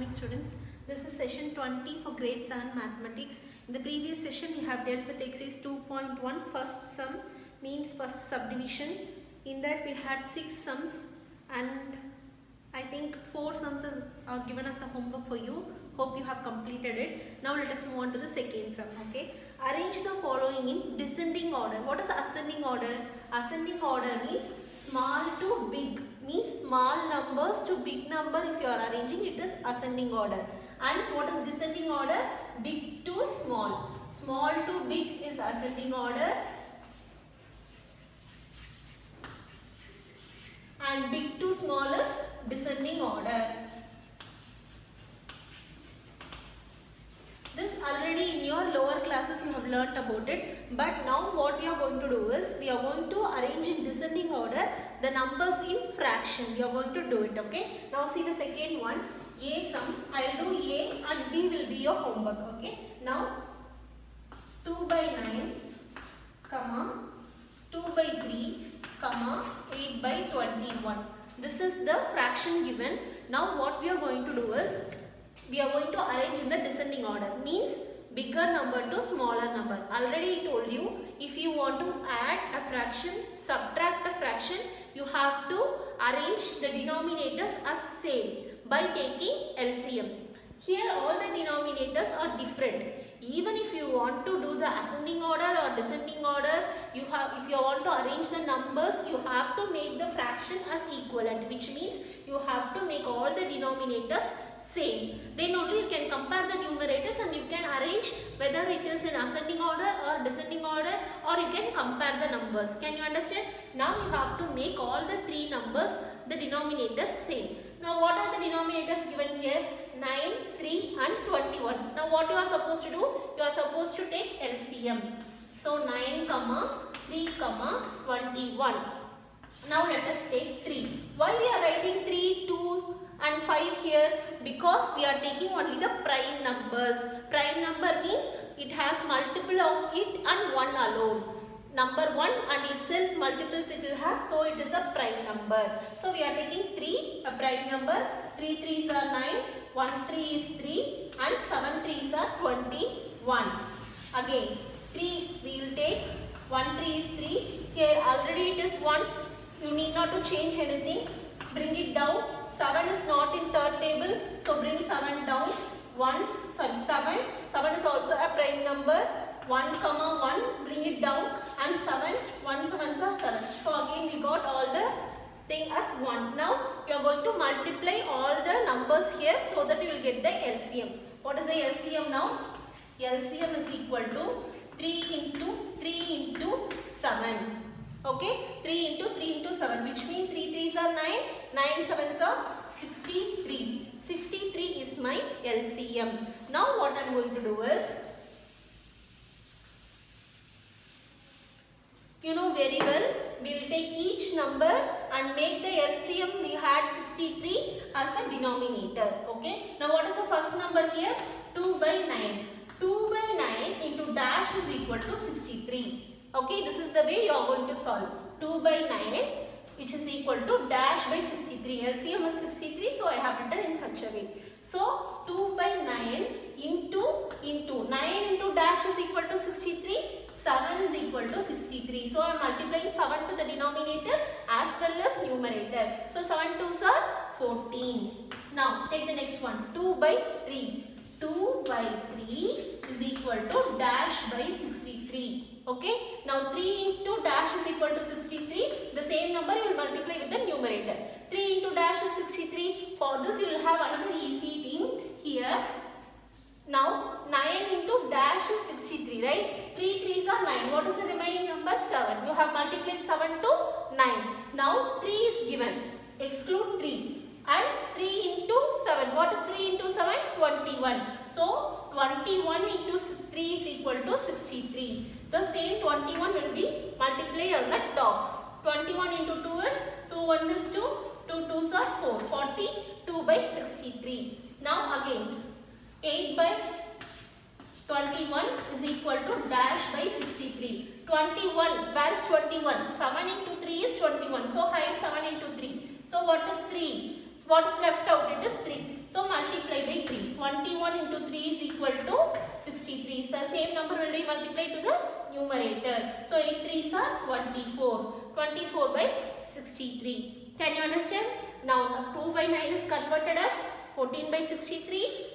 morning students. This is session 20 for grade 7 mathematics. In the previous session we have dealt with exercise 2.1 first sum means first subdivision. In that we had 6 sums and I think 4 sums are given as a homework for you. Hope you have completed it. Now let us move on to the second sum. Okay. Arrange the following in descending order. What is the ascending order? Ascending order means small to big, means small numbers to big number. If you are arranging, it is ascending order. And what is descending order? Big to small. Small to big is ascending order and big to small is descending order. This already in your lower classes you have learnt about it, but now what we are going to do is we are going to arrange in descending order the numbers in fraction. We are going to do it. Okay. Now see the second one, A sum. I will do A and B will be your homework. Okay. Now 2 by 9 comma 2 by 3 comma 8 by 21. This is the fraction given. Now what we are going to do is we are going to arrange in the descending order, means bigger number to smaller number. Already I told you, if you want to add a fraction, subtract a fraction, you have to arrange the denominators as same by taking LCM. Here all the denominators are different. Even if you want to do the ascending order or descending order, if you want to arrange the numbers, you have to make the fraction as equivalent, which means you have to make all the denominators same. Then only you can compare the numerators and you can arrange whether it is in ascending order or descending order, or you can compare the numbers. Can you understand? Now you have to make all the three numbers, the denominators same. Now what are the denominators given here? 9, 3 and 21. Now what you are supposed to do? You are supposed to take LCM. So 9, 3, 21. Now let us take 3. Why we are writing 3, 2 and 5 here? Because we are taking only the prime numbers. Prime number means it has multiple of it and one alone. Number 1 and itself multiples it will have, so it is a prime number. So we are taking 3, a prime number. 3 3s are 9, 1 3 is 3 and 7 3s are 21. Again 3 we will take, 1 3 is 3. Here already it is 1. You need not to change anything. Bring it down. 7 is not in third table, so bring 7 down. 7 is also a prime number. 1, 1, bring it down, and 7, 1 7s are 7. So again we got all the thing as 1. Now you are going to multiply all the numbers here so that you will get the LCM. What is the LCM now? LCM is equal to 3 into 7. Okay, 3 into 7, which means 3 3s are 9, 9 7s are 63. 63 is my LCM. Now what I am going to do is, you know very well, we will take each number and make the LCM. We had 63 as a denominator. Okay. Now what is the first number here? 2 by 9. 2 by 9 into dash is equal to 63. Okay. This is the way you are going to solve. 2 by 9 which is equal to dash by 63. LCM is 63, so I have written in such a way. So 2 by 9 into 9 into dash is equal to 63. 7 is equal to 63. So I am multiplying 7 to the denominator as well as numerator. So 7 2s are 14. Now take the next one. 2 by 3. 2 by 3 is equal to dash by 63. Okay. Now 3 into dash is equal to 63. The same number you will multiply with the numerator. 3 into dash is 63. For this you will have another easy thing here. Now 9 into dash is 63, right? 3 3s are 9. What is the remaining number? 7. You have multiplied 7 to 9. Now 3 is given. Exclude 3. And 3 into 7. What is 3 into 7? 21. So 21 into 3 is equal to 63. The same 21 will be multiplied on the top. 21 into 2 is 2 1 is 2. 2 2s are 4. 42 by 63. Now again 8 by 21 is equal to dash by 63. 21, where is 21? 7 into 3 is 21. So hide 7 into 3. So what is 3? what is left out? It is 3. So multiply by 3. 21 into 3 is equal to 63. So same number will be multiplied to the numerator. So 8 3s are 24. 24 by 63. Can you understand? Now 2 by 9 is converted as 14 by 63.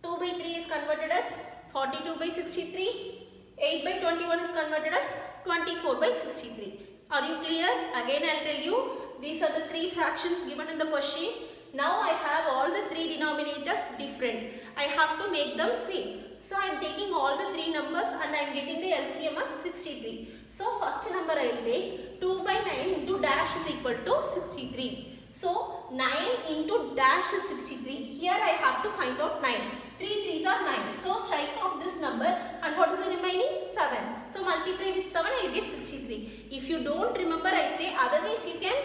2 by 3 is converted as 42 by 63. 8 by 21 is converted as 24 by 63. Are you clear? Again I will tell you, these are the 3 fractions given in the question. Now I have all the 3 denominators different. I have to make them same. So I am taking all the 3 numbers and I am getting the LCM as 63. So first number I will take 2 by 9 into dash is equal to 63. So 9 into dash is 63. Here I have to find out 9. 3 3s are 9. So strike off this number and what is the remaining? 7. So multiply with 7 I will get 63. If you don't remember, I say otherwise you can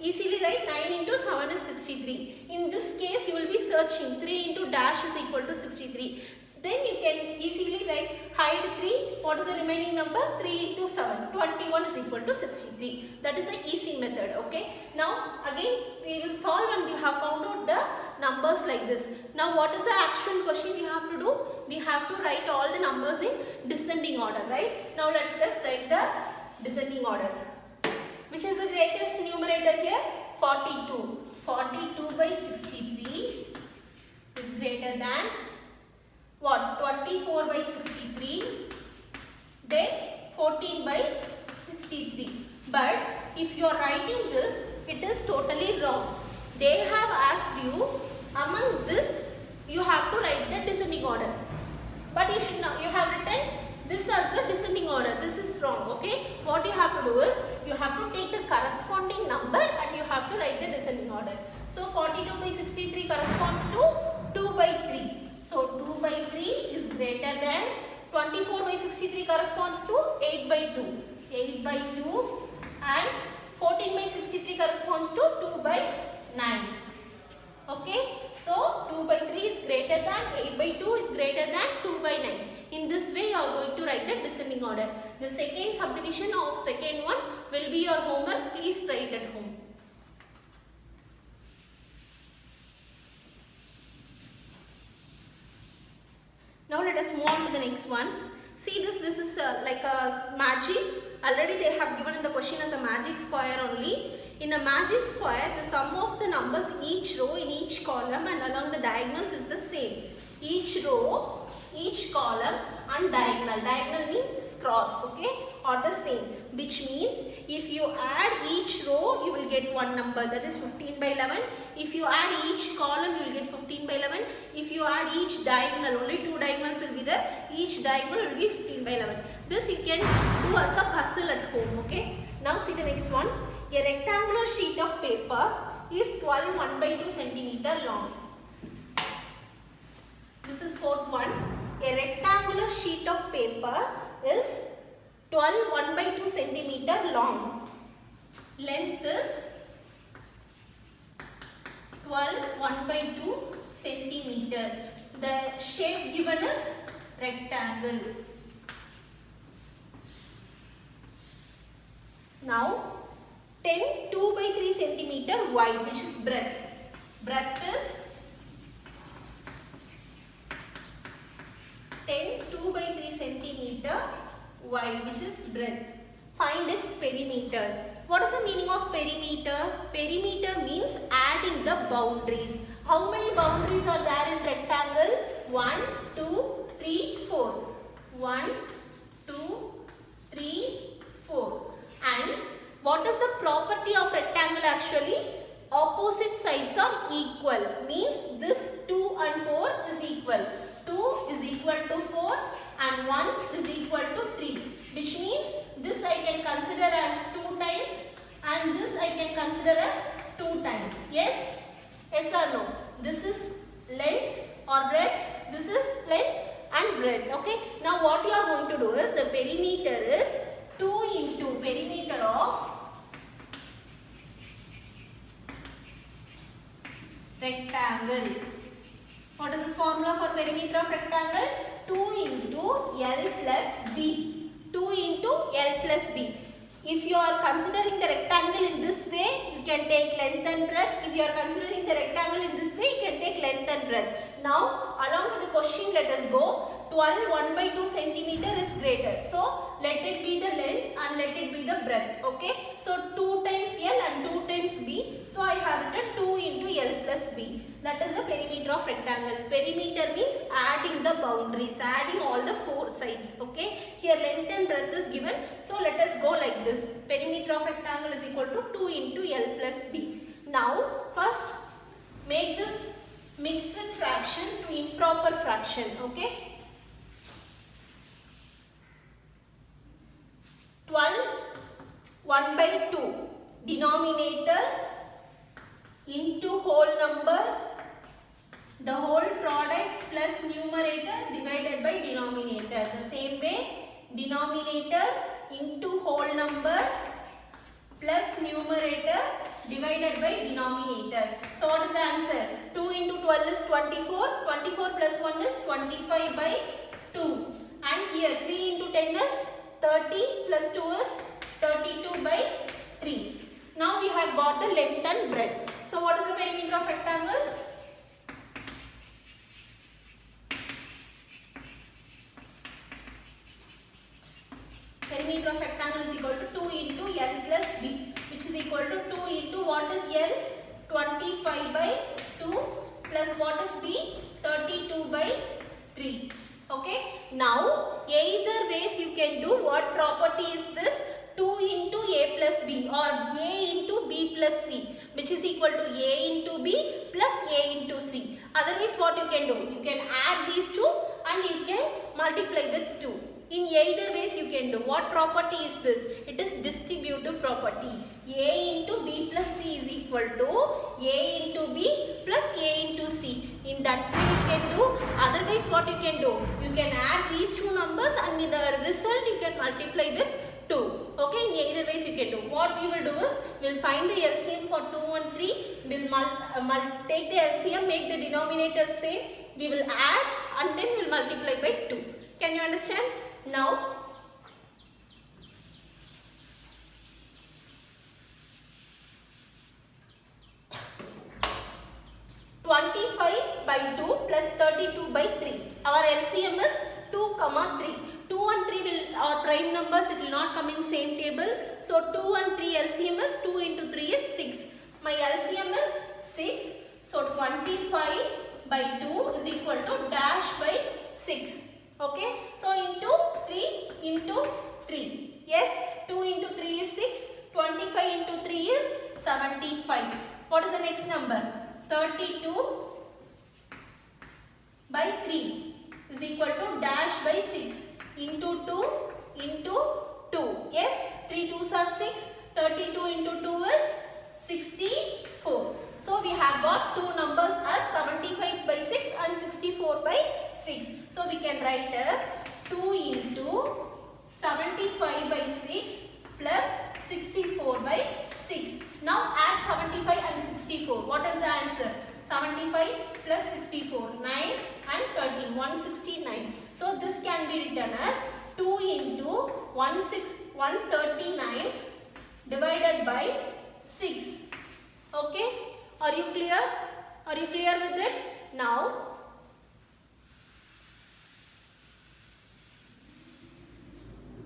easily write 9 into 7 is 63. In this case you will be searching 3 into dash is equal to 63. Then you can easily write hide 3. What is the remaining number? 3 into 7. 21 is equal to 63. That is the easy method. Okay. Now again we will solve and we have found out the numbers like this. Now what is the actual question we have to do? We have to write all the numbers in descending order, right? Now let us write the descending order. Which is the greatest numerator here? 42. 42 by 63 is greater than what? 24 by 63. Then 14 by 63. But if you are writing this, it is totally wrong. They have asked you among this you have to write the descending order. But you should not. You have written this as the descending order. This is wrong. Okay. What you have to do is you have to take the corresponding number and you have to write the descending order. So 42 by 63 corresponds to 2 by 3. So 2 by 3 is greater than 24 by 63 corresponds to 8 by 2. 8 by 2 and 14 by 63 corresponds to 2 by 9. Okay. So 2 by 3 is greater than 8 by 2 is greater than 2 by 9. In this way you are going to write the descending order. The second subdivision of second one will be your homework. Please try it at home. Now let us move on to the next one. See this is like a magic. Already they have given in the question as a magic square only. In a magic square, the sum of the numbers in each row, in each column and along the diagonals is the same. Each row, each column and diagonal. Diagonal means cross, okay, are the same. Which means if you add each row, you will get one number, that is 15 by 11. If you add each column, you will get 15 by 11. If you add each diagonal, only 2 diagonals will be there. Each diagonal will be 15 by 11. This you can do as a puzzle at home, okay. Now see the next one. A rectangular sheet of paper is 12 1 by 2 centimeter long. This is fourth one. A rectangular sheet of paper is 12 1 by 2 centimeter long. Length is 12 1 by 2 centimeter. The shape given is rectangle. Now 10 2 by 3 centimeter wide, which is breadth. Breadth is 10 2 by 3 centimeter wide, which is breadth. Find its perimeter. What is the meaning of perimeter? Perimeter means adding the boundaries. How many boundaries are there in rectangle? 1, 2, 3, 4. 1, 2, 3, 4. And what is the property of rectangle actually? Opposite sides are equal. Means this 2 and 4 is equal. 2 is equal to 4 and 1 is equal to 3. Which means this I can consider as 2 times and this I can consider as 2 times. Yes? Yes or no? This is length or breadth. This is length and breadth. Okay. Now what you are going to do is the perimeter is 2 into perimeter of rectangle. What is this formula for perimeter of rectangle? 2 into L plus B. 2 into L plus B. If you are considering the rectangle in this way, you can take length and breadth. If you are considering the rectangle in this way, you can take length and breadth. Now, along with the question, let us go. 12 1 by 2 centimeter is greater. So, let it be the length and let it be the breadth. Okay. So, 2 times L and 2 times B. So, I have written 2 into L plus B. That is the perimeter of rectangle. Perimeter means adding the boundaries, adding all the 4 sides. Okay. Here length and breadth is given. So, let us go like this. Perimeter of rectangle is equal to 2 into L plus B. Now, first make this mixed fraction to improper fraction. Okay. 12 1 by 2 denominator into whole number, the whole product plus numerator divided by denominator. The same way, denominator into whole number plus numerator divided by denominator. So what is the answer? 2 into 12 is 24. 24 plus 1 is 25 by 2. And here 3 into 10 is 30 plus 2 is 32 by 3. Now we have got the length and breadth. So what is the perimeter of rectangle? Perimeter of rectangle is equal to 2 into L plus B, which is equal to 2 into what is L? 25 by 2 plus what is B? 32 by 3. Okay. Now, either ways you can do. What property is this? 2 into A plus B or A into B plus C, which is equal to A into B plus A into C. Otherwise, what you can do? You can add these two and you can multiply with 2. In either ways you can do. What property is this? It is distributive property. A into B plus C is equal to A into B plus A into C. In that way you can do. Otherwise what you can do? You can add these two numbers and in the result you can multiply with 2. Okay, in either ways you can do. What we will do is, we will find the LCM for 2 and 3. We will take the LCM, make the denominator same. We will add and then we will multiply by 2. Can you understand? Now, by 2 plus 32 by 3. Our LCM is 2, 3. 2 and 3 will are prime numbers, it will not come in same table. So 2 and 3 LCM is 2 into 3 is 6. My LCM is 6. So 25 by 2 is equal to dash by 6. Okay. So into 3 into 3. Yes. 2 into 3 is 6. 25 into 3 is 75. What is the next number? 32 by 3 is equal to dash by 6 into 2 into 2. Yes, 3 2s are 6. 32 into 2 is 64. So we have got two numbers as 75 by 6 and 64 by 6. So we can write as 2 into 75 by 6 plus 64 by 6. Now add 75 and 64. What is the answer? 75 plus 64, 9 and 13, 169. So this can be written as 2 into 139 divided by 6. Okay? Are you clear? Are you clear with it? Now,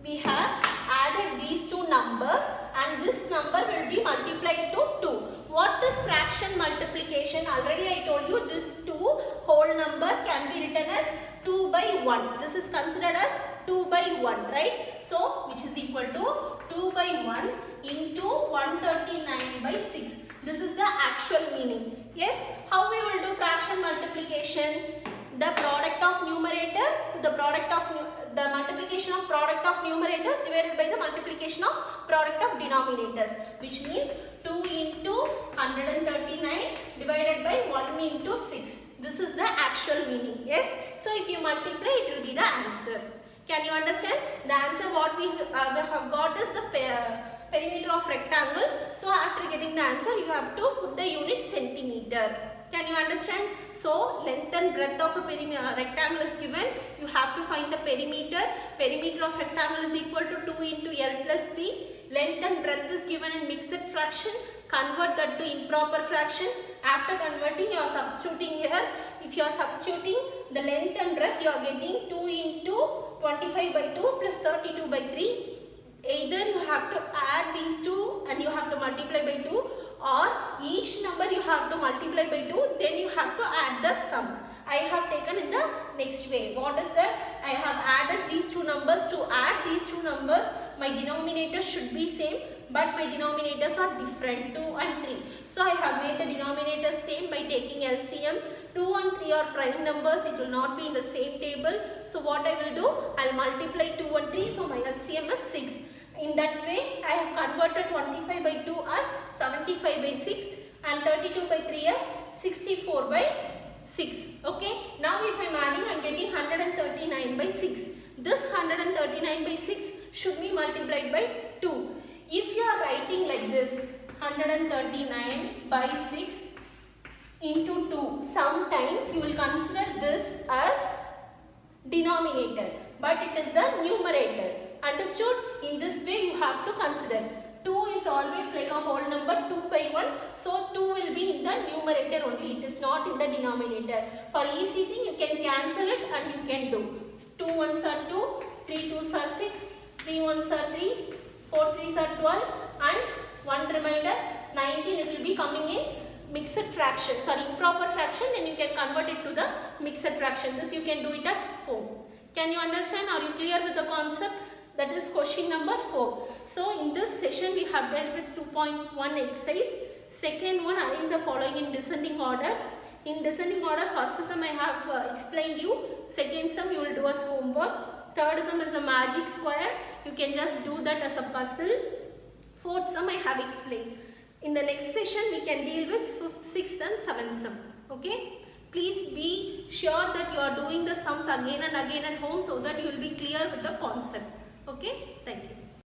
we have added these two numbers and this number will be multiplied to 2. What is fraction multiplication? Already I told you this 2 whole number can be written as 2 by 1. This is considered as 2 by 1, right? So, which is equal to 2 by 1 into 139 by 6. This is the actual meaning. Yes? How we will do fraction multiplication? The product of numerator to the product of the multiplication of product of numerators divided by the multiplication of product of denominators, which means 2 into 139 divided by 1 into 6. This is the actual meaning. Yes. So if you multiply, it will be the answer. Can you understand? The answer what we have got is the perimeter of rectangle. So after getting the answer, you have to put the unit centimeter. Can you understand? So length and breadth of a rectangle is given. You have to find the perimeter. Perimeter of rectangle is equal to 2 into L plus B. length and breadth is given in mixed fraction, convert that to improper fraction. After converting, you are substituting here. If you are substituting the length and breadth, you are getting 2 into 25 by 2 plus 32 by 3. Either you have to add these two and you have to multiply by 2, or each number you have to multiply by 2, then you have to add the sum. I have taken in the next way. What is that? I have added these two numbers. To add these two numbers, my denominators should be same, but my denominators are different, 2 and 3. So I have made the denominators same by taking LCM. 2 and 3 are prime numbers, it will not be in the same table. So what I will do, I will multiply 2 and 3, so my LCM is 6. In that way, I have converted 25 by 2 as 75 by 6 and 32 by 3 as 64 by 6. Okay, now if I am adding, I am getting 139 by 6. This 139 by 6 should be multiplied by 2. If you are writing like this, 139 by 6 into 2, sometimes you will consider this as denominator, but it is the numerator. Understood? In this way you have to consider. 2 is always like a whole number, 2 by 1. So 2 will be in the numerator only. It is not in the denominator. For easy thing, you can cancel it and you can do. 2 ones are 2, 3 twos are 6, 3 ones are 3, 4 threes are 12, and 1 remainder 19. It will be coming in mixed fraction, sorry, improper fraction. Then you can convert it to the mixed fraction. This you can do it at home. Can you understand? Are you clear with the concept? That is question number 4. So in this session we have dealt with 2.1 exercise. Second one, arrange the following in descending order. In descending order, first sum I have explained you. Second sum you will do as homework. Third sum is a magic square. You can just do that as a puzzle. Fourth sum I have explained. In the next session we can deal with 5th, 6th and 7th sum. Okay. Please be sure that you are doing the sums again and again at home so that you will be clear with the concept. Okay, thank you.